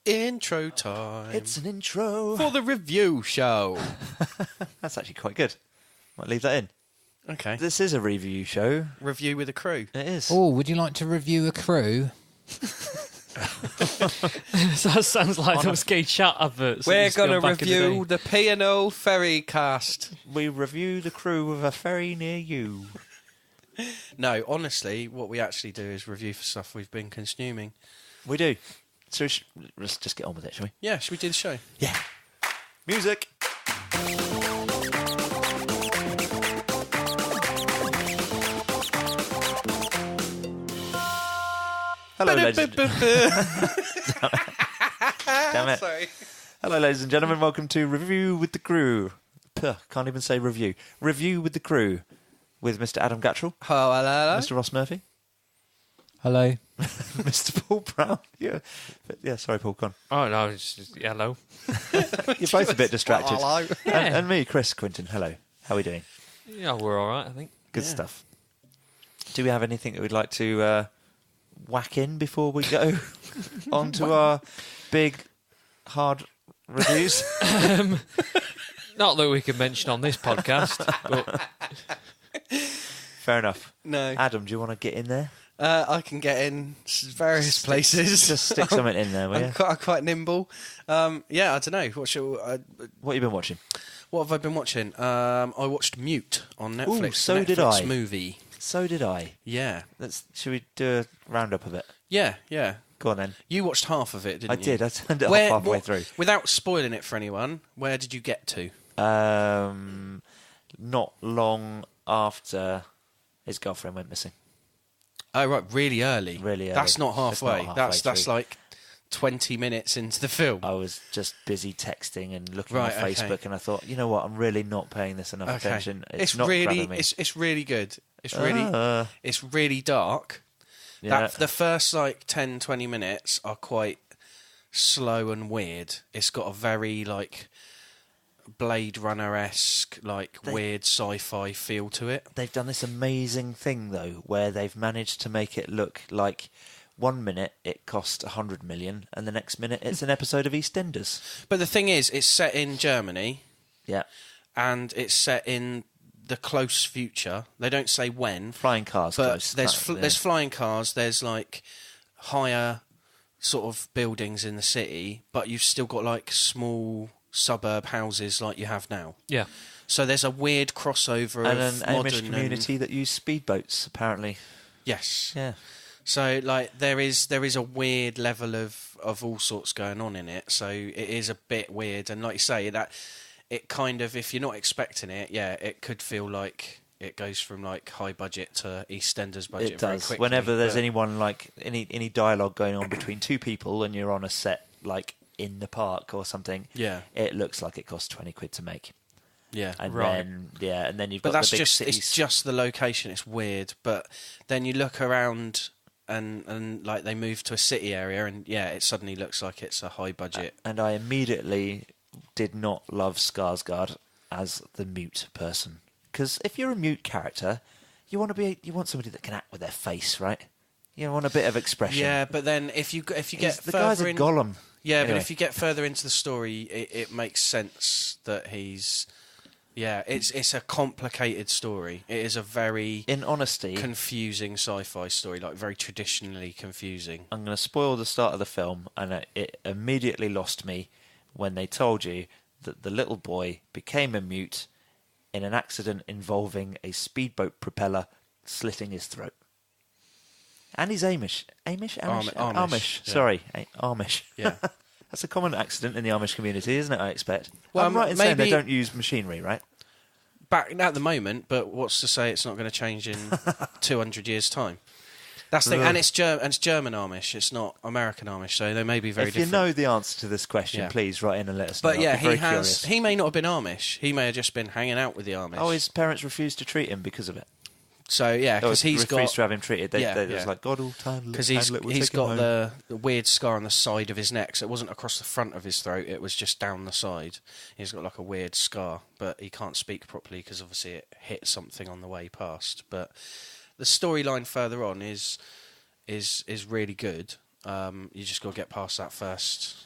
Intro time. It's an intro. For the review show. That's actually quite good. Might leave that in. Okay. This is a review show. Review with a crew. It is. Oh, would you like to review a crew? That sounds like those gay chat adverts. We're going to review the P&O Ferry cast. We review the crew of a ferry near you. No, honestly, what we actually do is review for stuff we've been consuming. We do. So let's just get on with it, shall we? Yeah, should we do the show? Yeah. Music. Hello, ladies. Damn it. Sorry. Hello, ladies and gentlemen. Welcome to Review with the Crew. Can't even say review. Review with the Crew with Mr. Adam Gattrell, Oh, hello. Mr. Ross Murphy, Hello. Mr. Paul Brown. Yeah, sorry, Paul. Go on. Oh, no, it's just hello. You're both a bit distracted. Hello. And me, Chris Quinton. Hello. How are we doing? Yeah, we're all right, I think. Good stuff. Do we have anything that we'd like to whack in before we go on to our big, hard reviews? Not that we can mention on this podcast, but Fair enough. No. Adam, do you want to get in there? I can get in various places. Just stick something in there, will you? I'm quite nimble. Yeah, I don't know. What What have you been watching? What have I been watching? I watched Mute on Netflix. Ooh, so Netflix did I. Movie. So did I. Yeah. Should we do a roundup of it? Yeah. Go on then. You watched half of it, didn't you? I did. I turned it off halfway through. Without spoiling it for anyone, where did you get to? Not long after his girlfriend went missing. Oh, right, really early. Really early. That's not halfway. It's not halfway That's through. like 20 minutes into the film. I was just busy texting and looking Right, on okay. Facebook, and I thought, you know what, I'm really not paying this enough attention. It's not really, grabbing me. it's really good. It's really dark. Yeah. The first like 10, 20 minutes are quite slow and weird. It's got a very like Blade Runner-esque, like weird sci-fi feel to it. They've done this amazing thing, though, where they've managed to make it look like 1 minute it cost 100 million, and the next minute it's an episode of EastEnders. But the thing is, it's set in Germany, Yeah. and it's set in the close future. They don't say when. Flying cars. But close. there's flying cars. There's like higher sort of buildings in the city, but you've still got like small suburb houses like you have now. yeah. So there's a weird crossover and of an modern Amish community that use speedboats, apparently. Yes. Yeah. So like there is a weird level of all sorts going on in it. So it is a bit weird, and like you say, that it kind of, if you're not expecting it, yeah, it could feel like it goes from like high budget to EastEnders budget. It very does. quickly, Whenever there's but- anyone like any dialogue going on between two people, and you're on a set like in the park or something, Yeah. it looks like it costs 20 quid to make. Yeah. And Right. then you've But got that's the big just cities. it's just the location. It's weird, but then you look around and like they move to a city area, and yeah, it suddenly looks like it's a high budget. And I immediately did not love Skarsgård as the mute person, because if you're a mute character, you want somebody that can act with their face, right? You want a bit of expression. Yeah, but then if you get the guy's further a in, Gollum. yeah, Anyway. but if you get further into the story, it makes sense that he's. Yeah, it's a complicated story. It is a very In honesty, confusing sci-fi story, like very traditionally confusing. I'm going to spoil the start of the film, and it immediately lost me when they told you that the little boy became a mute in an accident involving a speedboat propeller slitting his throat. And he's Amish. Amish? Amish, yeah. Sorry, Amish. Yeah. That's a common accident in the Amish community, isn't it, I expect? Well, I'm right in saying they maybe- don't use machinery, right? Back at the moment, but what's to say it's not going to change in 200 years' time? That's the thing, and it's German Amish. It's not American Amish, so they may be very If different. you know the answer to this question, Yeah. please write in and let us know. But yeah, I'd be very curious. He may not have been Amish. He may have just been hanging out with the Amish. Oh, his parents refused to treat him because of it. So yeah, because he's refused got to have him treated. They Yeah, was yeah. like, God, all time. because he's got the weird scar on the side of his neck. So it wasn't across the front of his throat; it was just down the side. He's got like a weird scar, but he can't speak properly because obviously it hit something on the way past. But the storyline further on is really good. You just got to get past that first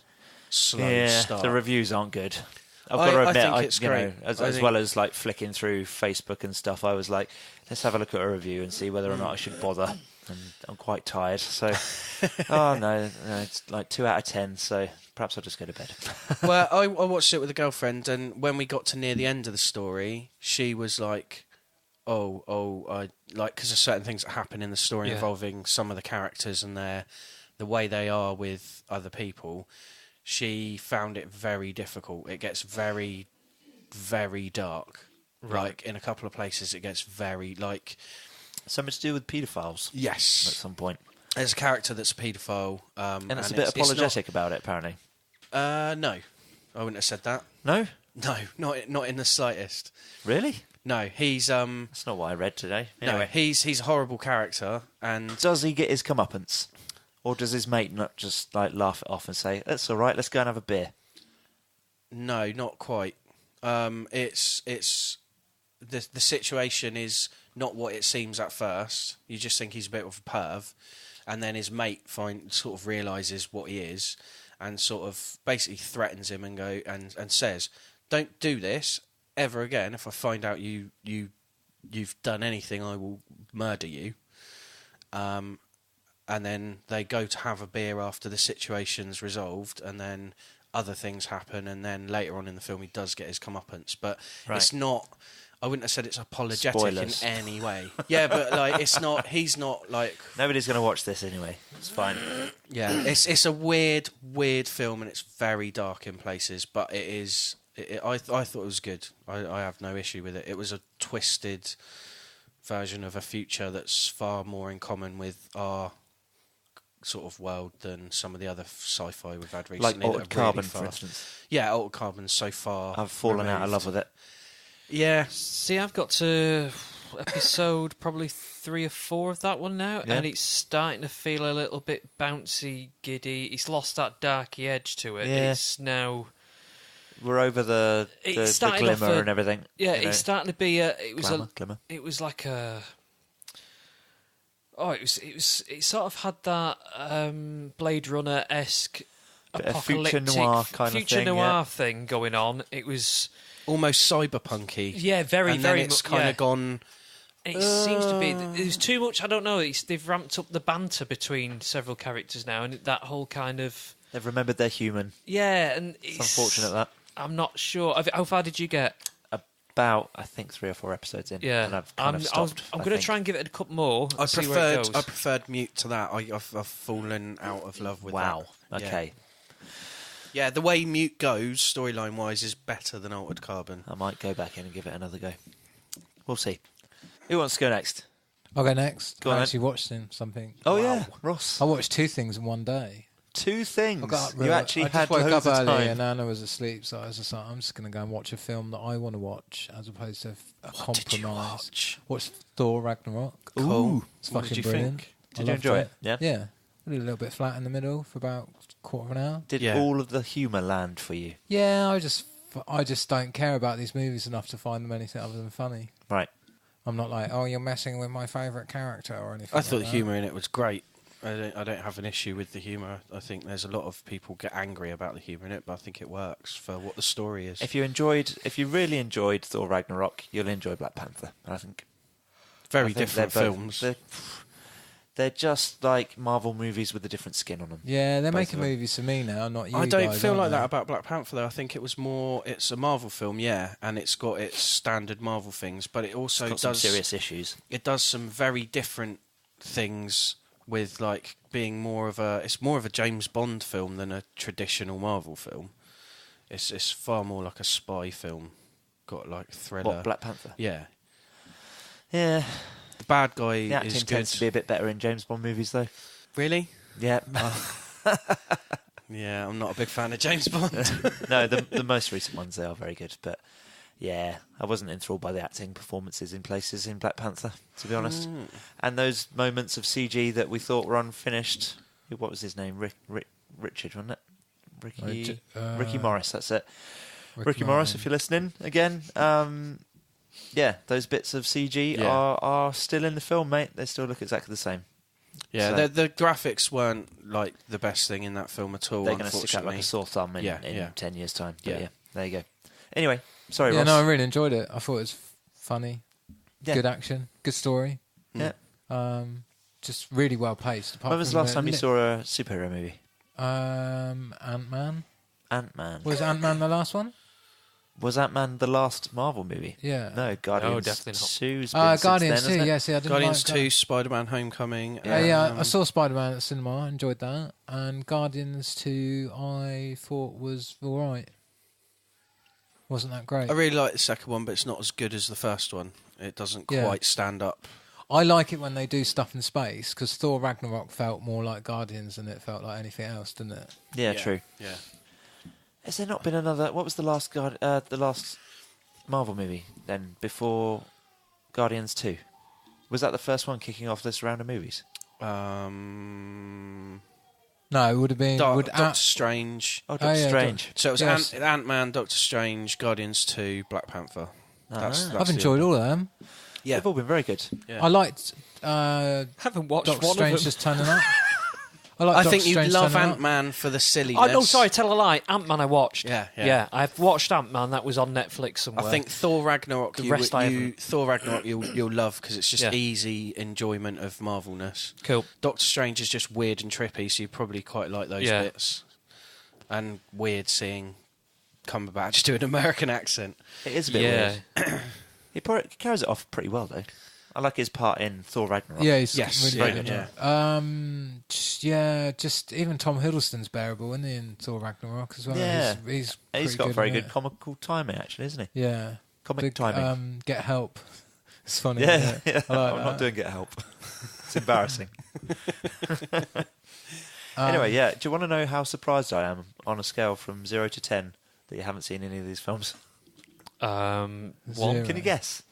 slow start. the reviews aren't good. I've got to admit, I think it's great. As well as like flicking through Facebook and stuff, I was like, let's have a look at a review and see whether or not I should bother. And I'm quite tired, so no, it's like 2 out of 10. So perhaps I'll just go to bed. Well, I watched it with a girlfriend, and when we got to near the end of the story, she was like, I like, because there's certain things that happen in the story involving some of the characters and the way they are with other people. She found it very difficult. It gets very, very dark. Right. Like, in a couple of places, it gets very, like... Something to do with paedophiles. Yes. At some point. There's a character that's a paedophile. And it's a bit apologetic about it, apparently. No. I wouldn't have said that. No? No, not in the slightest. Really? No, he's... That's not what I read today. Anyway. No, he's a horrible character, and... Does he get his comeuppance? Or does his mate not just like laugh it off and say, that's all right, let's go and have a beer? No, not quite. It's the situation is not what it seems at first. You just think he's a bit of a perv, and then his mate sort of realises what he is, and sort of basically threatens him and says, "Don't do this ever again. If I find out you've done anything, I will murder you." And then they go to have a beer after the situation's resolved, and then other things happen, and then later on in the film he does get his comeuppance. But it's not... I wouldn't have said it's apologetic Spoilers. in any way. Yeah, but like it's not... He's not like... Nobody's going to watch this anyway. It's fine. Yeah, it's a weird film, and it's very dark in places, but it is... I thought it was good. I have no issue with it. It was a twisted version of a future that's far more in common with our... sort of world than some of the other sci-fi we've had recently. Like Altered Carbon, for instance. Yeah, Altered Carbon's so far I've fallen out of love with it. Yeah. See, I've got to episode probably 3 or 4 of that one now, and it's starting to feel a little bit bouncy, giddy. It's lost that darky edge to it. Yeah. It's now... We're over the glimmer and everything. Yeah, it's starting to be Glimmer. It was like a... Oh, it sort of had that Blade Runner-esque apocalyptic future noir thing going on. It was almost cyberpunky. Yeah, very, and very. Then it's kind of gone. It seems to be. There's too much. I don't know. They've ramped up the banter between several characters now, and that whole kind of. They've remembered they're human. Yeah, and it's unfortunate that. I'm not sure. How far did you get? About, I think, 3 or 4 episodes in. Yeah, and I've kind of stopped. I'm going to try and give it a couple more. I preferred Mute to that. I've fallen out of love with that. Wow. Okay. Yeah, the way Mute goes, storyline wise, is better than Altered Carbon. I might go back in and give it another go. We'll see. Who wants to go next? I'll go next. Go on, I actually watched something. Oh, yeah, Ross. I watched 2 things in one day. 2 things. You actually I had woke loads up of early time. and Anna was asleep, so I was just like, I'm just going to go and watch a film that I want to watch, as opposed to a compromise. Did you watch? Watched Thor Ragnarok. Cool. It's What fucking did you brilliant. think? Did you enjoy it? Yeah. Yeah. A little bit flat in the middle for about a quarter of an hour. Did all of the humour land for you? Yeah, I just don't care about these movies enough to find them anything other than funny. Right. I'm not like, oh, you're messing with my favourite character or anything. I thought like the that. humour in it was great. I don't have an issue with the humour. I think there's a lot of people get angry about the humour in it, but I think it works for what the story is. If you really enjoyed Thor Ragnarok, you'll enjoy Black Panther. I think very different they're films. They're just like Marvel movies with a different skin on them. Yeah, they're Both making of them. movies for me now, not you. I don't guys, feel like aren't that they? about Black Panther though. I think it was more. It's a Marvel film, yeah, and it's got its standard Marvel things, but it also It's got some serious issues. It does some very different things with like being more of a. It's more of a James Bond film than a traditional Marvel film. It's far more like a spy film. Got like thriller. What, Black Panther? Yeah. Yeah. The bad guy The acting is good. tends to be a bit better in James Bond movies, though. Really? Yeah. Yeah, I'm not a big fan of James Bond. No, the most recent ones, they are very good. But yeah, I wasn't enthralled by the acting performances in places in Black Panther, to be honest. And those moments of CG that we thought were unfinished. What was his name? Richard, wasn't it? Ricky Morris, that's it. Ricky Morris, if you're listening again. Yeah, those bits of CG are still in the film, mate. They still look exactly the same. Yeah, So- the graphics weren't like the best thing in that film at all. They're going to stick out unfortunately. like a sore thumb in, Yeah. 10 years' time. But Yeah. yeah, there you go. Anyway, sorry, Yeah, Ross. no, I really enjoyed it. I thought it was funny, Yeah. good action, good story. Yeah. Just really well paced. When was the last time you saw a superhero movie? Ant-Man. Ant-Man. Was Ant-Man the last one? Was Ant-Man the last Marvel movie? Yeah. No, Guardians definitely not. 2's been since Guardians then, 2, hasn't it? yeah, see, I didn't Guardians like 2, Spider-Man: Homecoming. Yeah, I saw Spider-Man at the cinema. I enjoyed that. And Guardians 2, I thought was all right. Wasn't that great? I really like the second one, but it's not as good as the first one. It doesn't Yeah. quite stand up. I like it when they do stuff in space, because Thor Ragnarok felt more like Guardians than it felt like anything else, didn't it? Yeah, true. Yeah. Has there not been another... What was the last Marvel movie then, before Guardians 2? Was that the first one kicking off this round of movies? No, it would have been... Doctor Strange. Oh, Doctor yeah, Strange. So it was Yes. Ant-Man, Doctor Strange, Guardians 2, Black Panther. That's I've the enjoyed all of them. Yeah. They've all been very good. Yeah. I liked Haven't watched Doctor one Strange of them. just turning up. I I Doctor think you Strange love turning up. Ant-Man for the silliness. Oh, no, sorry, tell a lie. Ant-Man I watched. Yeah. I've watched Ant-Man. That was on Netflix somewhere. I think Thor Ragnarok. The rest I haven't. Thor Ragnarok, you'll love because it's just Yeah. easy enjoyment of Marvelness. Cool. Doctor Strange is just weird and trippy, so you probably quite like those Yeah. bits. And weird seeing Cumberbatch do an American accent. It is a bit Yeah. weird. He carries it off pretty well, though. I like his part in Thor Ragnarok. Yeah, he's Yes, really very good. good, Just even Tom Hiddleston's bearable, isn't he, in Thor Ragnarok as well? Yeah. He's And he's pretty got good very in good it. comical timing, actually, isn't he? Yeah. Comic timing. Get Help. It's funny. Yeah, isn't it? yeah. I like I'm that. not doing Get Help. It's embarrassing. Anyway, yeah. Do you want to know how surprised I am on a scale from 0 to 10 that you haven't seen any of these films? One. Zero. Can you guess?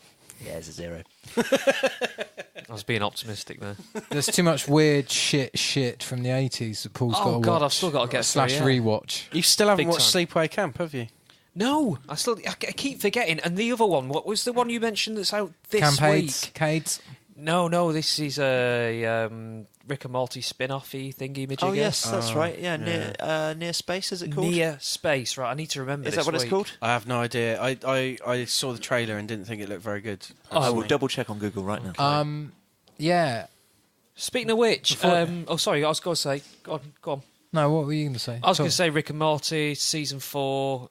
Yeah, it's a 0. I was being optimistic there. There's too much weird shit from the 80s that Paul's got to Oh, watch. God, I've still got to get through, / yeah. rewatch. You still haven't Big watched Sleepaway Camp, have you? No, I keep forgetting. And the other one, what was the one you mentioned that's out this week? Cades. No, this is a Rick and Morty spin-offy thingy-majigger. Oh, yes, that's right. Yeah, Near Space, is it called? Near Space, right? I need to remember Is this that what it's week. called? I have no idea. I saw the trailer and didn't think it looked very good. I will personally. double check on Google right now. Yeah. Speaking of which, sorry, I was going to say, go on. No, what were you going to say? I was going to say Rick and Morty season 4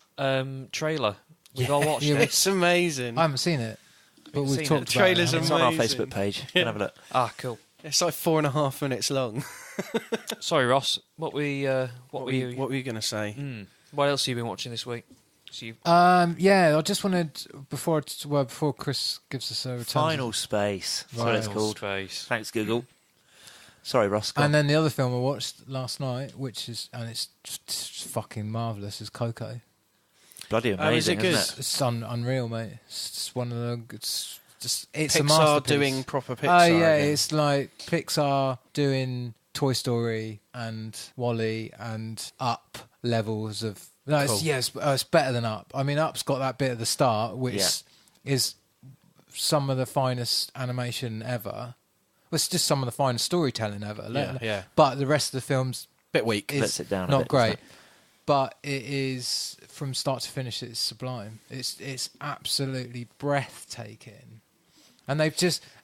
trailer. We've all watched it. It's amazing. I haven't seen it, but Haven't we've seen talked it. about Trailers it. It's on our amazing. Facebook page. You can have a look. Ah, cool. It's like 4.5 minutes long. Sorry, Ross. What were you? What were you going to say? What else have you been watching this week? So you, Yeah, I just wanted before Chris gives us a return. Final Space. That's what it's Right. called. Space. Thanks, Google. Sorry, Ross. go on. And then the other film I watched last night, it's fucking marvelous, is Coco. Bloody Oh, is it amazing, good? isn't it? It's unreal, mate. It's just one of the. It's a Pixar masterpiece. doing proper Pixar. Oh yeah, again. it's like Pixar doing Toy Story and Wall-E and Up levels of. No, Cool. it's better than Up. I mean, Up's got that bit at the start, which is some of the finest animation ever. Well, it's just some of the finest storytelling ever. Yeah. But the rest of the film's Bit weak. Lets it down a not bit, doesn't great. it? But it is, from start to finish, it's sublime. It's absolutely breathtaking. And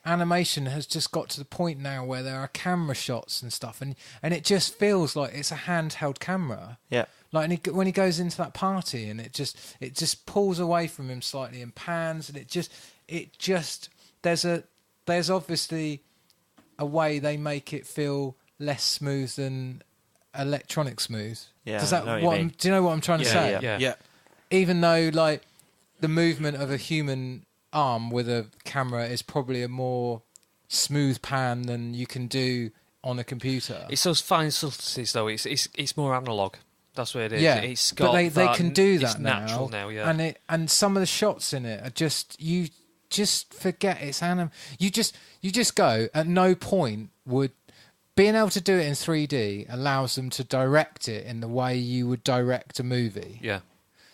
animation has just got to the point now where there are camera shots and stuff, and it just feels like it's a handheld camera. Yeah. Like when he goes into that party, and it just pulls away from him slightly and pans, and it just there's obviously a way they make it feel less smooth than electronic smooth. Yeah, Does I that know what you mean. do you know what I'm trying to say? Yeah. Even though like the movement of a human arm with a camera is probably a more smooth pan than you can do on a computer. It's those fine subtleties, though. It's more analog. That's what it is. Yeah, It's got but they that, can do it's that now. natural now, yeah. And some of the shots in it are just you just forget it's You just go. At no point would being able to do it in 3D allows them to direct it in the way you would direct a movie. Yeah.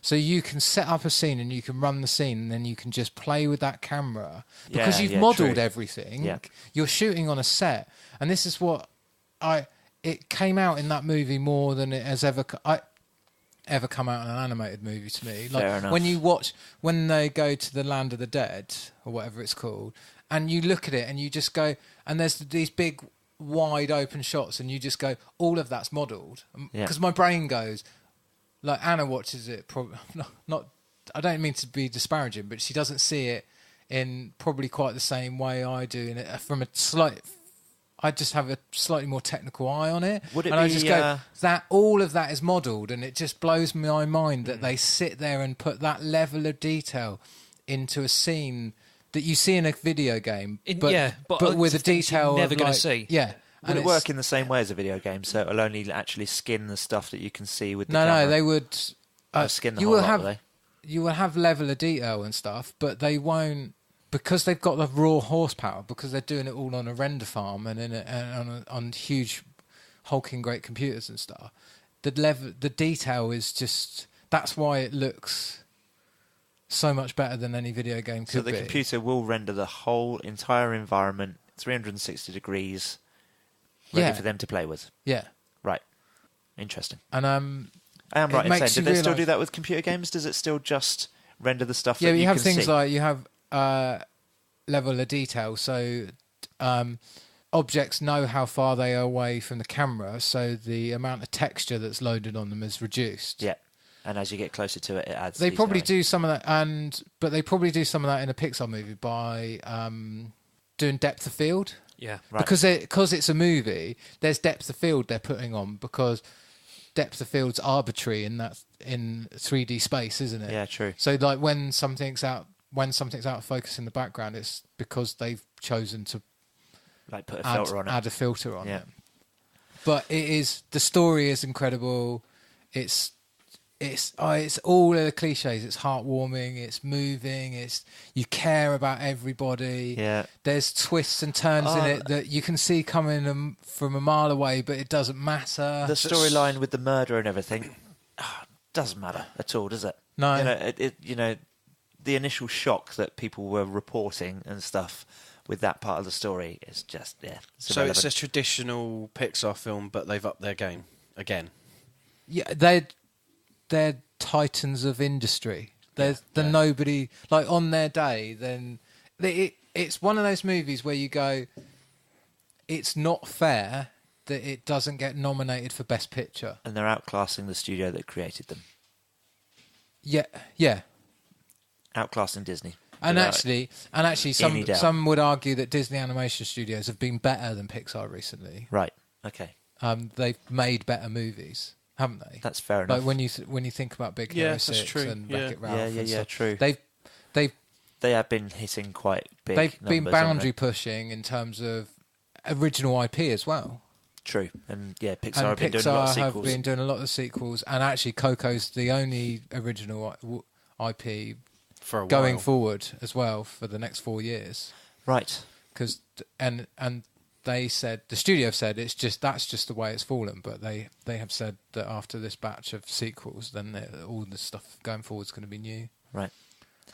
So you can set up a scene and you can run the scene, and then you can just play with that camera because you've modelled everything. Yeah. You're shooting on a set, and this is what it came out in that movie more than it has ever come out in an animated movie to me. Like Fair enough. when they go to the land of the dead or whatever it's called, and you look at it and you just go, and there's these big wide open shots, and you just go, all of that's modelled. Because my brain goes, like Anna watches it, probably not. I don't mean to be disparaging, but she doesn't see it in probably quite the same way I do. I just have a slightly more technical eye on it. Would it and be, I just go, that all of that is modelled, and it just blows my mind that they sit there and put that level of detail into a scene that you see in a video game, but with a detail you're never going to see. Yeah. Would it work in the same way as a video game? So it'll only actually skin the stuff that you can see with the camera? No, they would skin the whole lot, will they? You will have level of detail and stuff, but they won't, because they've got the raw horsepower, because they're doing it all on a render farm and on huge hulking great computers and stuff. The detail is just, that's why it looks so much better than any video game could be. So the computer will render the whole entire environment 360 degrees ready for them to play with. Yeah. Right. Interesting. And I am right in saying, do they still do that with computer games? Does it still just render the stuff that you can see? Yeah, you have things like, you have level of detail, so objects know how far they are away from the camera, so the amount of texture that's loaded on them is reduced. Yeah. And as you get closer to it, it adds. They probably detailing. do some of that, but they probably do some of that in a Pixar movie by doing depth of field. Yeah, right. Because it's a movie, there's depth of field they're putting on, because depth of field's arbitrary in 3D space, isn't it? Yeah, true. So like when something's out of focus in the background, it's because they've chosen to like put a filter on it. Add a filter on Yeah. it. But the story is incredible. It's all of the cliches. It's heartwarming. It's moving. You care about everybody. Yeah. There's twists and turns in it that you can see coming from a mile away, but it doesn't matter. The storyline with the murder and everything doesn't matter at all, does it? No. The initial shock that people were reporting and stuff with that part of the story is just So it's a traditional Pixar film, but they've upped their game again. Yeah, they're titans of industry. There's nobody like on their day. Then it's one of those movies where you go, it's not fair that it doesn't get nominated for Best Picture, and they're outclassing the studio that created them. Yeah. Outclassing Disney. And actually, some would argue that Disney Animation Studios have been better than Pixar recently. Right. Okay. They've made better movies, haven't they? That's fair enough. Like when you think about Big Hero 6 and Wreck-It Ralph and stuff, true. They have been hitting quite big. They've been numbers, boundary pushing in terms of original IP as well. True, and Pixar have been doing a lot of sequels. Have been doing a lot of sequels, and actually Coco's the only original IP for a going while. forward as well for the next 4 years. Right. Because and they said, the studio said, that's just the way it's fallen, but they have said that after this batch of sequels, then all the stuff going forward is going to be new. Right.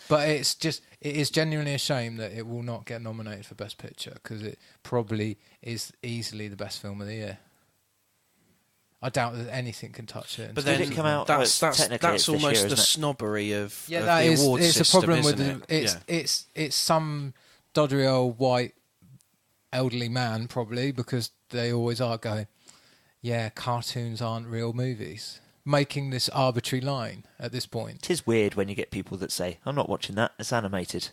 But it is genuinely a shame that it will not get nominated for Best Picture, because it probably is easily the best film of the year. I doubt that anything can touch it. But Did it come out? That's technically it's this almost year, the isn't it? snobbery of that the is. award It's system, a problem with isn't it? it's some doddery old white elderly man, probably, because they always are going, cartoons aren't real movies, making this arbitrary line at this point. It is weird when you get people that say, I'm not watching that, it's animated.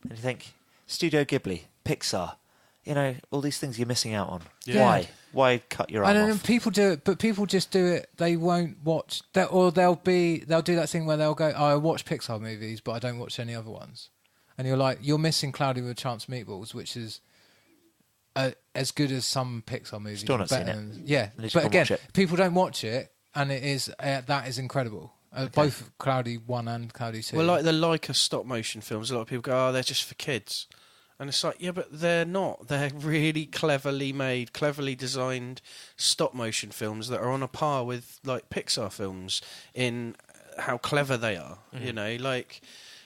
And you think, Studio Ghibli, Pixar, all these things you're missing out on. Yeah. Why? Why cut your arm off? People do it, but people just do it. They won't watch that, or they'll do that thing where they'll go, I watch Pixar movies, but I don't watch any other ones. And you're like, you're missing Cloudy with a Chance of Meatballs, which is as good as some Pixar movies. Still not seen it. Yeah, but again, people don't watch it, and it is that is incredible. Both Cloudy 1 and Cloudy 2. Well, like the Leica stop motion films, a lot of people go, they're just for kids. And it's like, but they're not. They're really cleverly made, cleverly designed stop motion films that are on a par with like Pixar films in how clever they are. You know, like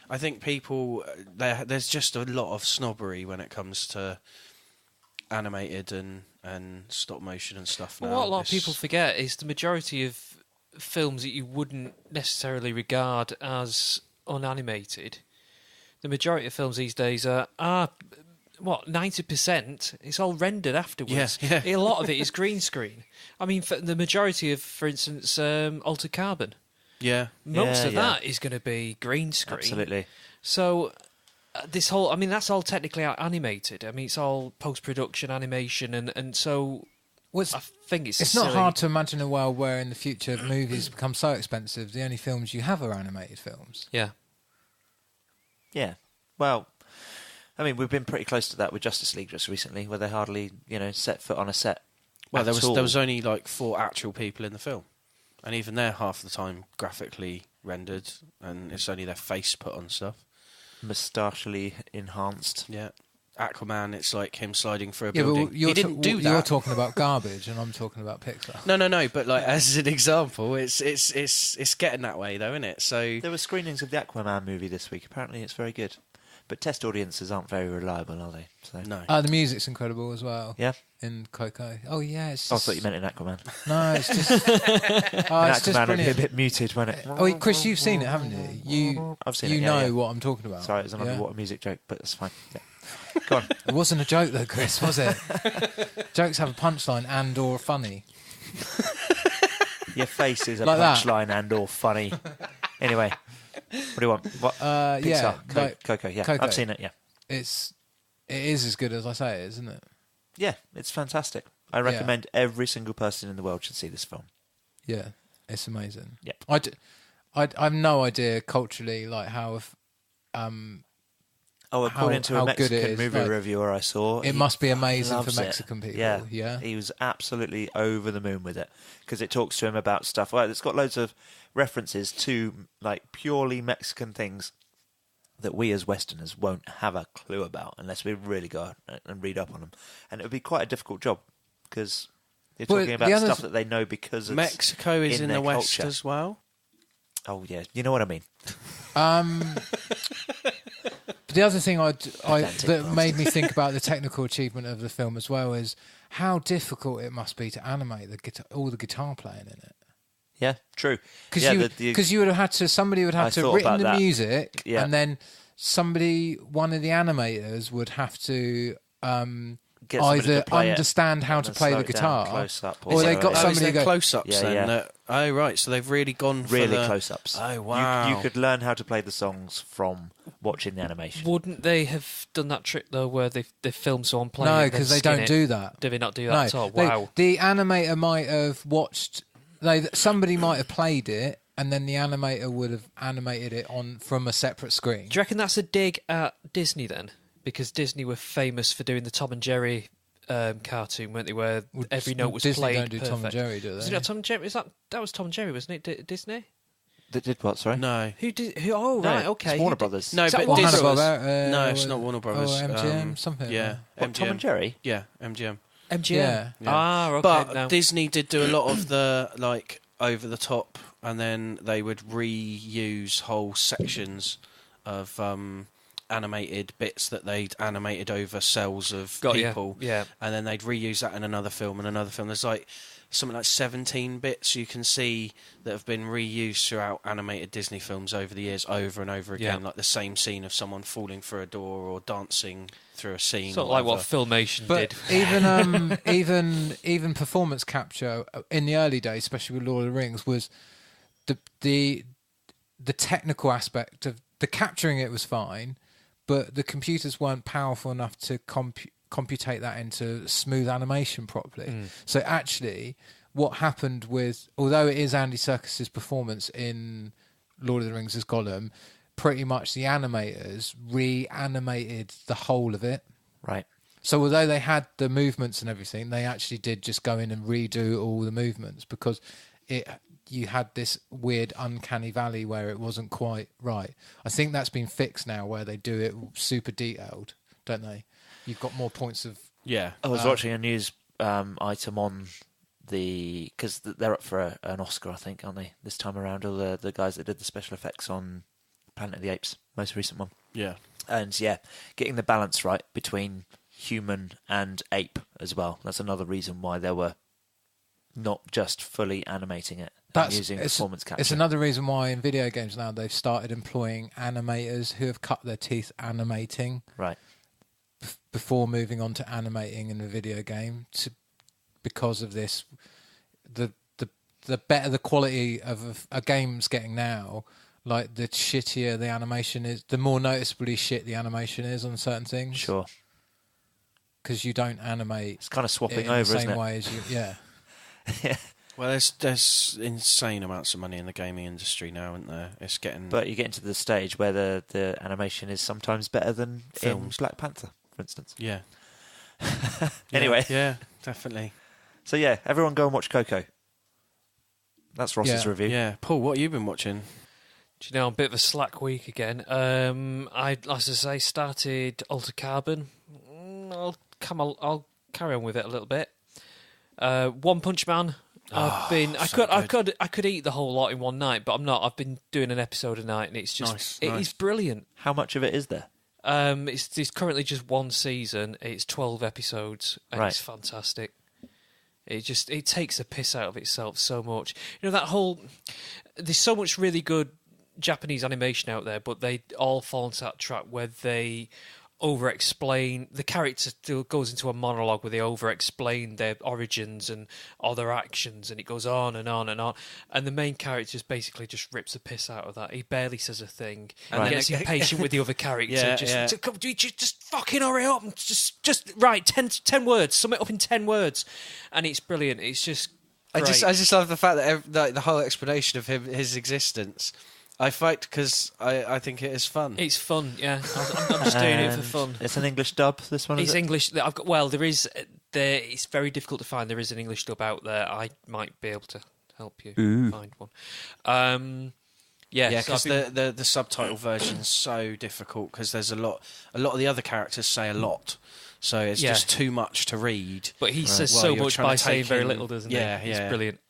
I think people there's just a lot of snobbery when it comes to animated and stop motion and stuff now. Well, what a lot of people forget is the majority of films that you wouldn't necessarily regard as unanimated. The majority of films these days are 90%? It's all rendered afterwards. Yeah. A lot of it is green screen. I mean, for the majority of, for instance, Altered Carbon. Yeah. Most of that is going to be green screen. Absolutely. So this whole, I mean, that's all technically animated. I mean, it's all post-production animation, and so I think it's not hard to imagine a world where in the future movies become so expensive, the only films you have are animated films. Yeah. Yeah. Well, I mean, we've been pretty close to that with Justice League just recently, where they hardly, set foot on a set. Well, there was only like 4 actual people in the film, and even they're half the time graphically rendered, and it's only their face put on stuff. Moustachially enhanced. Yeah. Aquaman, it's like him sliding through a Yeah, building. but you're He didn't do that. You're talking about garbage, and I'm talking about Pixar. No. But like as an example, it's getting that way though, isn't it? So There were screenings of the Aquaman movie this week. Apparently, it's very good, but test audiences aren't very reliable, are they? So. no. The music's incredible as well. Yeah. In Coco. Oh yeah, it's I just... thought you meant in Aquaman. No, it's just. it's just Aquaman would be a brilliant. bit muted, won't it? Oh, Chris, you've seen it, haven't you? I've seen You it. know what I'm talking about. Sorry, it was an yeah? underwater music joke, but that's fine. Yeah. Go on. It wasn't a joke though, Chris, was it? Jokes have a punchline and/or funny. Your face is a Like that. punchline and/or funny. Anyway, what do you want? What? Pixar. Yeah, like Coco. Yeah, Coco. I've seen it. Yeah. it is as good as I say it is, isn't it? Yeah, it's fantastic. I recommend every single person in the world should see this film. Yeah, it's amazing. Yep. I have no idea culturally like how According to a how good it Mexican is, movie like, reviewer I saw, it he must be amazing for loves it. Mexican people. Yeah, Yeah. he was absolutely over the moon with it because it talks to him about stuff. Well, it's got loads of references to like purely Mexican things that we as Westerners won't have a clue about unless we really go and read up on them. And it would be quite a difficult job because you're talking about stuff that they know because it's Mexico is in the West culture. as well. Oh yeah, you know what I mean. The other thing that bastard. made me think about the technical achievement of the film as well is how difficult it must be to animate all the guitar playing in it. Yeah, true. Because you would have had to, somebody would have I to thought written about the that. music, Yeah. and then one of the animators would have to Get somebody either to play it understand how and to then play slow the it down guitar, close up or they got Is somebody there to go. close-ups Yeah, then? yeah. Oh right, so they've really gone for really the... close-ups. Oh wow! You could learn how to play the songs from watching the animation. Wouldn't they have done that trick though, where they filmed someone playing? No, it, then because they skin don't it? do that. Do they not do that at all? they- Wow. the animator might have watched. Somebody might have played it, and then the animator would have animated it from a separate screen. Do you reckon that's a dig at Disney then? Because Disney were famous for doing the Tom and Jerry cartoon, weren't they? Where every note was Disney played don't do perfect. Tom and Jerry, do they? Was it not Tom and Jerry? That was Tom and Jerry, wasn't it? Disney? That did what? Sorry. No, Who did? Who? Oh, No, right, okay. It's Warner Brothers. no, Is that but Warner Disney. Brothers? No, it's not Warner Brothers. Oh, MGM, something. Yeah, What, MGM. Tom and Jerry. Yeah, MGM. MGM. Yeah. Ah, okay. But now. Disney did do a lot of the like over the top, and then they would reuse whole sections of animated bits that they'd animated over cells of Got ya. people, Yeah. and then they'd reuse that in another film and another film. There's like something like 17 bits you can see that have been reused throughout animated Disney films over the years, over and over again, Yeah. like the same scene of someone falling through a door or dancing through a scene. Sort of or like what whatever. Filmation But did. even performance capture in the early days, especially with Lord of the Rings, was the technical aspect of the capturing it was fine, but the computers weren't powerful enough to computate that into smooth animation properly. So actually, what happened although it is Andy Serkis's performance in Lord of the Rings as Gollum, pretty much the animators reanimated the whole of it. Right. So although they had the movements and everything, they actually did just go in and redo all the movements because you had this weird uncanny valley where it wasn't quite right. I think that's been fixed now where they do it super detailed, don't they? You've got more points of... Yeah. I was watching a news item on because they're up for an Oscar, I think, aren't they? This time around, all the guys that did the special effects on Planet of the Apes, most recent one. Yeah. And yeah, getting the balance right between human and ape as well. That's another reason why they were not just fully animating it and using performance capture. It's another reason why in video games now they've started employing animators who have cut their teeth animating Right. before moving on to animating in a video game. Because of this, the better the quality of a game's getting now, like the shittier the animation is, the more noticeably shit the animation is on certain things. Sure. Because you don't animate. It's kind of swapping in over, the same isn't it? way as you. Yeah. Yeah. Well, there's insane amounts of money in the gaming industry now, isn't there? It's getting. But you get into the stage where the animation is sometimes better than Films. in Black Panther, for instance. Yeah. Anyway. Yeah, definitely. So yeah, everyone go and watch Coco. That's Ross's review. Yeah. Paul, what have you been watching? Do you know, a bit of a slack week again. I, as I say, started Alter Carbon. I'll carry on with it a little bit. One Punch Man. I could eat the whole lot in one night, but I'm not. I've been doing an episode a night, and it's just it is brilliant. How much of it is there? It's currently just one season. It's 12 episodes, and Right. it's fantastic. It takes the piss out of itself so much. You know, there's so much really good Japanese animation out there, but they all fall into that trap where they over-explain. The character still goes into a monologue where they over-explain their origins and all their actions, and it goes on and on and on. And the main character basically just rips the piss out of that. He barely says a thing. And Right. gets impatient with the other character. Yeah, just fucking hurry up. And just right, 10 words. Sum it up in 10 words. And it's brilliant. It's just great. I just love the fact that the whole explanation of his existence. I fight because I think it is fun. It's fun, yeah. I'm just doing it for fun. It's an English dub, this one, It's is it? English. It's very difficult to find. There is an English dub out there. I might be able to help you find one. Yeah, because the subtitle version's so difficult because there's a lot of the other characters say a lot, so it's just too much to read. But he says While so you're much trying by to saying take very in- little, doesn't yeah, he? yeah. It's brilliant.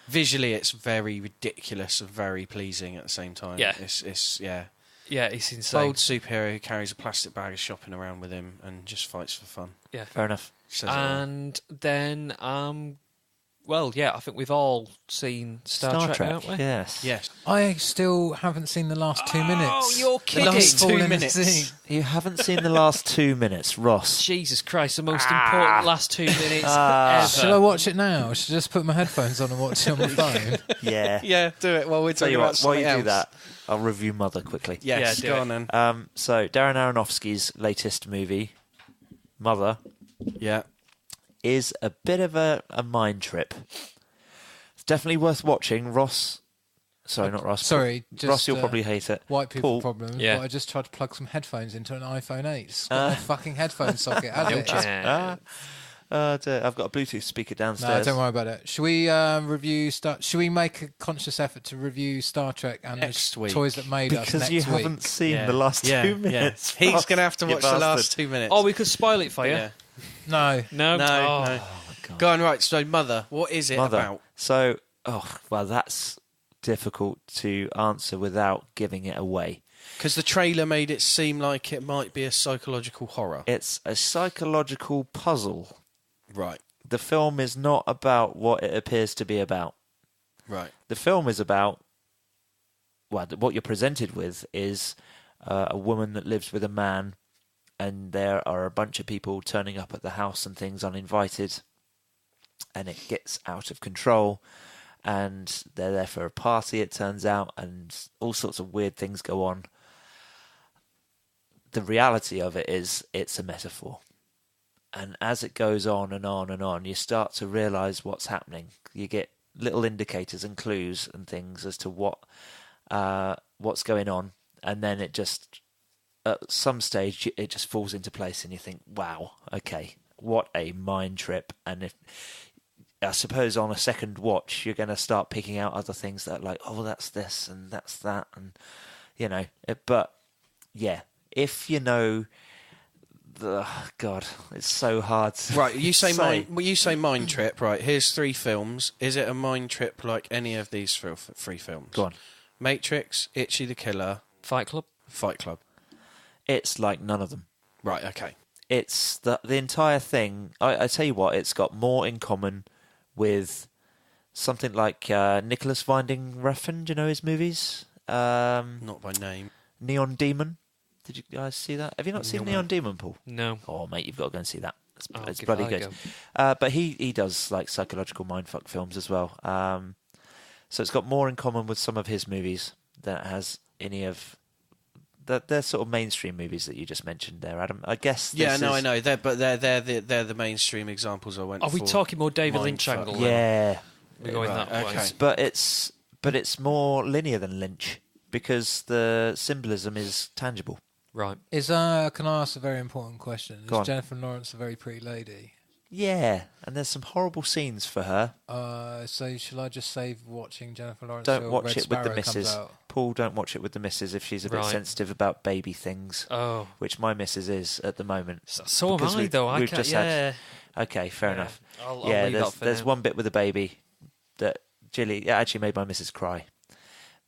Visually, it's very ridiculous and very pleasing at the same time. Yeah. It's yeah. Yeah, it's insane. Bold superhero who carries a plastic bag of shopping around with him and just fights for fun. Yeah. Fair enough. Says it all. And then, I think we've all seen Star Trek, haven't we? Yes. Yes. I still haven't seen the last 2 minutes. Oh, you're The kidding. last 2 2 minutes. minutes. You haven't seen the last 2 minutes, Ross. Jesus Christ, the most important last 2 minutes Ah. Shall I ever. watch it now? Should I just put my headphones on and watch it on my phone? Yeah. Yeah, do it while we're Tell talking you about what, while something you else. do that, I'll review Mother quickly. Yes, Yeah, do go it. on then. So, Darren Aronofsky's latest movie, Mother, Yeah. is a bit of a mind trip. It's definitely worth watching. Ross... Sorry, not Ross. Sorry, Ross, just, you'll probably hate it. White people Paul, problem. Yeah. But I just tried to plug some headphones into an iPhone 8. It's got a fucking headphone socket, hasn't it? Yeah. I've got a Bluetooth speaker No, downstairs. don't worry about it. Should we review Should we make a conscious effort to review Star Trek and Next the week. toys that made us Because next you week? haven't seen Yeah. the last 2 minutes. He's Ross, going to have to you watch the last bastard. 2 minutes. Oh, we could spoil it for you. Yeah. No. No? No, Oh. no. Go on, right. So, Mother, what is it Mother. about? So, that's difficult to answer without giving it away. Because the trailer made it seem like it might be a psychological horror. It's a psychological puzzle. Right, The film is not about what it appears to be about. right. The film is about, what you're presented with is a woman that lives with a man, and there are a bunch of people turning up at the house and things uninvited, and it gets out of control, and they're there for a party, it turns out, and all sorts of weird things go on. The reality of it is it's a metaphor. And as it goes on and on and on, you start to realise what's happening. You get little indicators and clues and things as to what's going on, and then it just, at some stage, it just falls into place, and you think, "Wow, okay, what a mind trip!" And I suppose on a second watch, you're going to start picking out other things that are like, "Oh, that's this and that's that," and but yeah, if you know God, it's so hard. Right, you say Say. mind. Well, you say mind trip. Right, here's 3 films. Is it a mind trip like any of these 3 films? Go on. Matrix, Itchy the Killer, Fight Club. Fight Club. It's like none of them. Right, okay. It's the entire thing. I tell you what, it's got more in common with something like Nicholas Winding Refn. Do you know his movies? Not by name. Neon Demon. Did you guys see that? Have you not seen Neon Demon, Paul? No. Oh, mate, you've got to go and see that. I'll It's give bloody that a good. go. But he does like psychological mindfuck films as well. So it's got more in common with some of his movies than it has any of they're sort of mainstream movies that you just mentioned there, Adam. I guess. I know. They're the mainstream examples I went for. Are we talking more David Lynch Mindfuck. angle? then? Yeah, We're going Right, that okay. way. but it's more linear than Lynch because the symbolism is tangible. Right. Can I ask a very important question? Go on. Is Jennifer Lawrence a very pretty lady? Yeah, and there's some horrible scenes for her. So shall I just save watching Jennifer Lawrence? Don't till watch Red it with the Sparrow comes missus. out? Paul, don't watch it with the missus if she's a bit Right. sensitive about baby things, Oh. which my missus is at the moment. So am Because I, though. I we've can't. just Yeah. had. Okay, fair enough. I'll Yeah, leave that for there's now. one bit with a baby that it actually made my missus cry,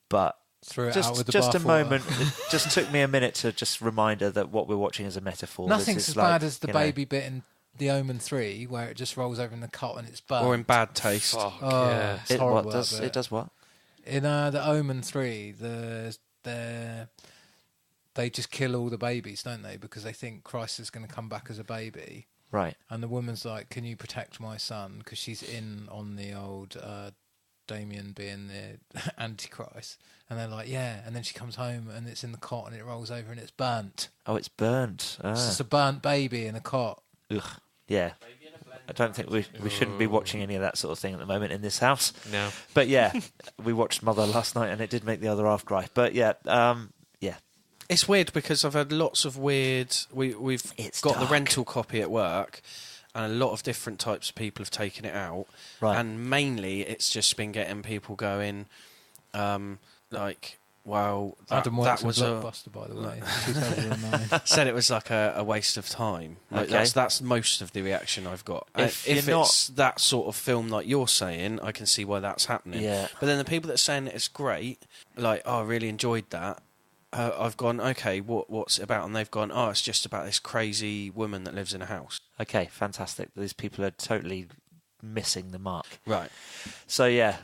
but Threw it out with the just a bathwater. moment. It just took me a minute to just remind her that what we're watching is a metaphor. Nothing's This as is like, bad as the you know, baby bit in The Omen 3, where it just rolls over in the cot and it's burnt. Or in Bad Taste. Fuck, Oh, yeah. it's It, horrible. what does that bit. it does what? In The Omen 3, they just kill all the babies, don't they? Because they think Christ is going to come back as a baby. Right. And the woman's like, "Can you protect my son?" Because she's in on the old Damien being the Antichrist. And they're like, "Yeah." And then she comes home and it's in the cot and it rolls over and it's burnt. Oh, it's burnt. It's Ah. just a burnt baby in a cot. Ugh. Yeah. I don't think we shouldn't be watching any of that sort of thing at the moment in this house. No. But yeah, we watched Mother last night and it did make the other half cry. But yeah, yeah. It's weird because I've had lots of weird. We've It's got the dark. rental copy at work, and a lot of different types of people have taken it out. Right. And mainly, it's just been getting people going, like, "Well, Adam that works was in a." Blockbuster, by the way. 2009. Said it was like a waste of time. Like, Okay. that's most of the reaction I've got. If If you're it's that sort of film like you're saying, I can see why that's happening. Yeah. But then the people that are saying it's great, like, "Oh, I really enjoyed that." I've gone, okay, what's it about? And they've gone, oh, it's just about this crazy woman that lives in a house. Okay, fantastic. These people are totally missing the mark. Right. So yeah,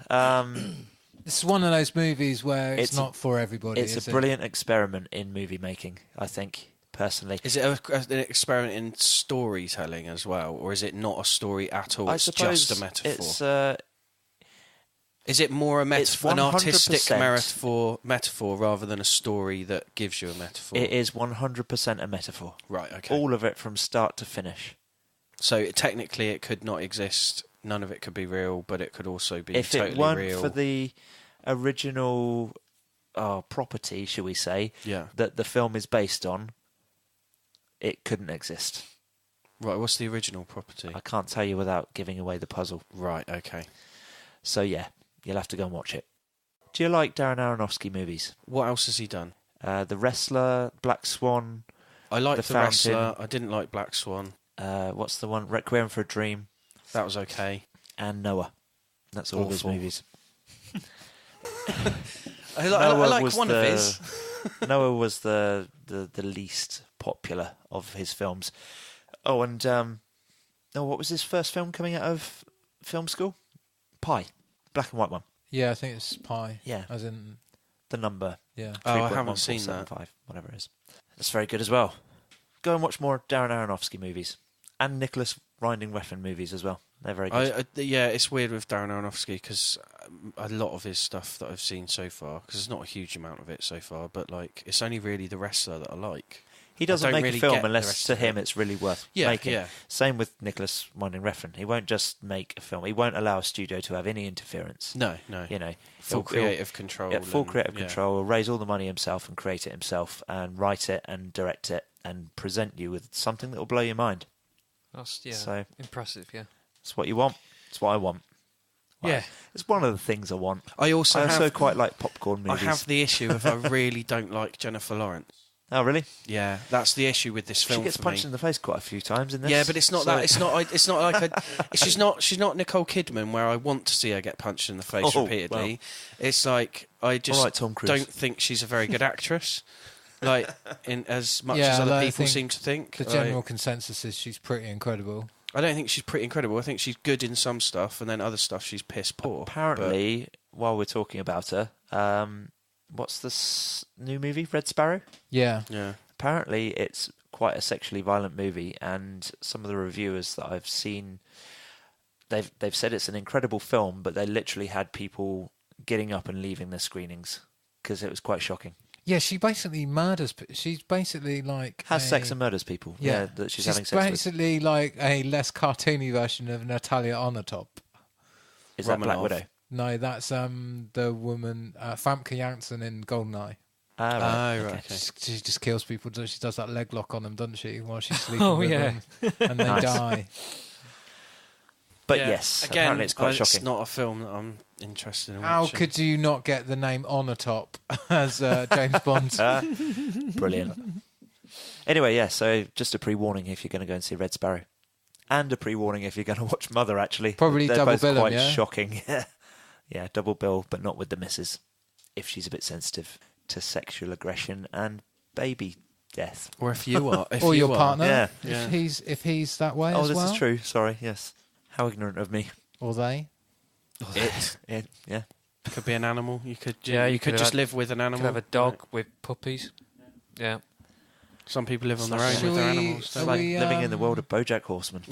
It's one of those movies where it's It's not for everybody. it's is a it? brilliant experiment in movie making, I think, personally. Is it an experiment in storytelling as well, or is it not a story at all? I It's suppose just a metaphor. it's Is it more a It's an artistic 100%. metaphor rather than a story that gives you a metaphor? it is 100% a metaphor. Right, okay. All of it from start to finish. So technically it could not exist, none of it could be real, but it could also be If totally it weren't real. for the original property, shall we say, Yeah. that the film is based on, it couldn't exist. Right, what's the original property? I can't tell you without giving away the puzzle. Right, okay. So yeah, you'll have to go and watch it. Do you like Darren Aronofsky movies? What else has he done? The Wrestler, Black Swan. I liked The The Wrestler. Fountain. I didn't like Black Swan. What's the one? Requiem for a Dream That was okay. and Noah. That's all of his Awful. movies. I Noah like was one of his. Noah was the least popular of his films. Oh, and what was his first film coming out of film school? Pi, black and white one. Yeah, I think it's Pi. Yeah. As in, The number. yeah. Oh, I haven't seen that. 3.1475, whatever it is. That's very good as well. Go and watch more Darren Aronofsky movies and Nicholas Winding Refn movies as well. They're very good. Yeah, it's weird with Darren Aronofsky because a lot of his stuff that I've seen so far, because there's not a huge amount of it so far, but like it's only really The Wrestler that I like. He doesn't I don't make really a film get the unless rest to of him it. it's really worth Yeah, making. yeah. Same with Nicholas Winding Refn. He won't just make a film. He won't allow a studio to have any interference. No. You know, Full he'll- creative control. Yeah, full and- creative yeah. control. He'll raise all the money himself and create it himself and write it and direct it and present you with something that will blow your mind. That's So- impressive. Yeah. It's what you want. It's what I want. Yeah. It's one of the things I want. I also I also have, quite like popcorn I movies. have the issue of I really don't like Jennifer Lawrence. Oh, really? Yeah, that's the issue with this film. She gets for punched me. in the face quite a few times in this. Yeah, but it's not so- that. It's not. It's not like she's not Nicole Kidman, where I want to see her get punched in the face Oh, repeatedly. well. It's like I just All right, Tom Cruise. don't think she's a very good actress. Like in as much Yeah, as other like, I people think seem to think. The general consensus is she's pretty incredible. I don't think she's pretty incredible. I think she's good in some stuff, and then other stuff she's piss poor. Apparently, while we're talking about her, what's this new movie, Red Sparrow? Yeah. Yeah. Apparently, it's quite a sexually violent movie, and some of the reviewers that I've seen, they've said it's an incredible film, but they literally had people getting up and leaving their screenings because it was quite shocking. Yeah, she basically murders. She's basically like Has sex and murders people. Yeah, that she's having sex with. basically like a less cartoony version of Natalia Onatop. Is that Black Romanov. Widow? No, that's the woman Famke Janssen in Goldeneye. Ah, right. Oh, right. Okay. Okay. She just kills people. She does that leg lock on them, doesn't she? While she's sleeping Oh, with yeah. them, and they Nice. die. But Yeah. yes, Again, apparently it's quite it's shocking. not a film that I'm interested in How watching. could you not get the name Onatop as James Bond? Brilliant. Anyway, yeah, so just a pre-warning if you're going to go and see Red Sparrow. And a pre-warning if you're going to watch Mother, actually. Probably They're double both bill 'em, quite yeah? shocking. Yeah, double bill, but not with the missus, if she's a bit sensitive to sexual aggression and baby death. Or if you are, if Or you your are. partner, Yeah. Yeah. if he's that way Oh, as this well, is true. Sorry, yes. How ignorant of me. or they. It Yeah. could be an animal. You could. Yeah, you you could could just have- live with an Could animal. have a dog with puppies. Yeah. Some people live on their own Shall with their we- animals. It's shall don't like we, living in the world of BoJack Horseman.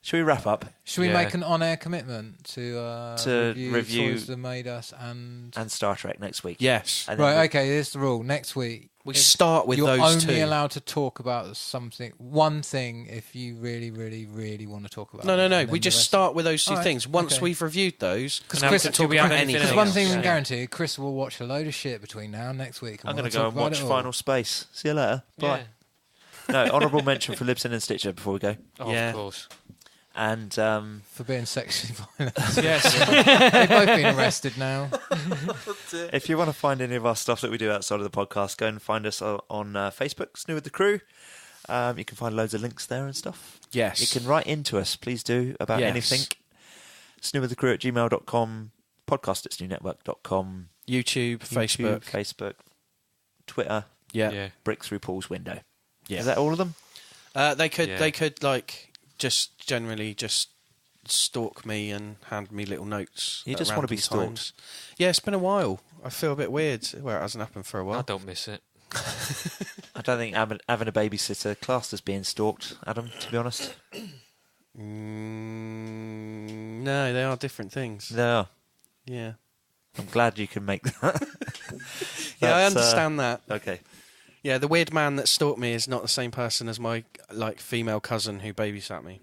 Should we wrap up Should we Yeah. make an on-air commitment to review Toys That Made Us and and Star Trek next week? Yes. And then right? Okay, here's the rule. Next week We if start with you're those only two. allowed to talk about something, one thing, if you really, really, really want to talk about. No, it, no, no. and We then just the rest- start with those two Alright, things. Once okay. we've reviewed those, Because And Chris, until we have anything because else. one thing we Yeah. can guarantee, Chris will watch a load of shit between now and next week. I'm going to go and watch Final Space. See you later. Bye. Yeah. No, honourable mention for Libsyn and Stitcher before we go. Oh, Yeah. of course. And for being sexually violent. Yes. They've both been arrested now. if you want to find any of our stuff that we do outside of the podcast, go and find us on Facebook, Snoo with the Crew. You can find loads of links there and stuff. yes. You can write into us, please do, about Yes. anything. snoowiththecrew@gmail.com, podcast@snoonetwork.com, YouTube, YouTube, Facebook. Facebook, Twitter, Yeah. Yeah. Brick Through Paul's Window. Yeah. Is that all of them? They could. Yeah. They could like just generally just stalk me and hand me little notes. You at just wanna be random times. Yeah, it's been a while. I feel a bit weird. Well, it hasn't happened for a I while. don't miss it. I don't think having a babysitter classed as being stalked, Adam, to be honest. No, they are different things. No. Yeah. I'm glad you can make that. Yeah, I That's, understand that. Okay. Yeah, the weird man that stalked me is not the same person as my female cousin who babysat me.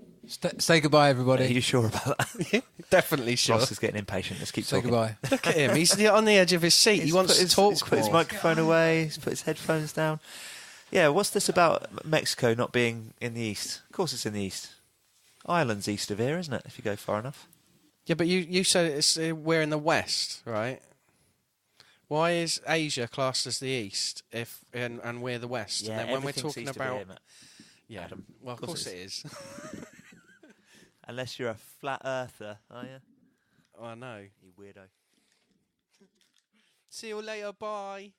Say goodbye, Are everybody. you sure about that? Definitely sure. Ross is getting impatient. Let's keep Say talking. goodbye. Look at him. He's on the edge of his seat. He wants to talk He's put his more. microphone away. He's put his headphones down. Yeah, what's this about Mexico not being in the east? Of course it's in the east. Ireland's east of here, isn't it, if you go far enough? Yeah, but you said we're in the west, right? Why is Asia classed as the east and we're the west? And then when we're everything's talking east of about here, Matt. yeah, Adam. well, of course it is. Unless you're a flat earther, are you? Oh, I know. You weirdo. See you later. Bye.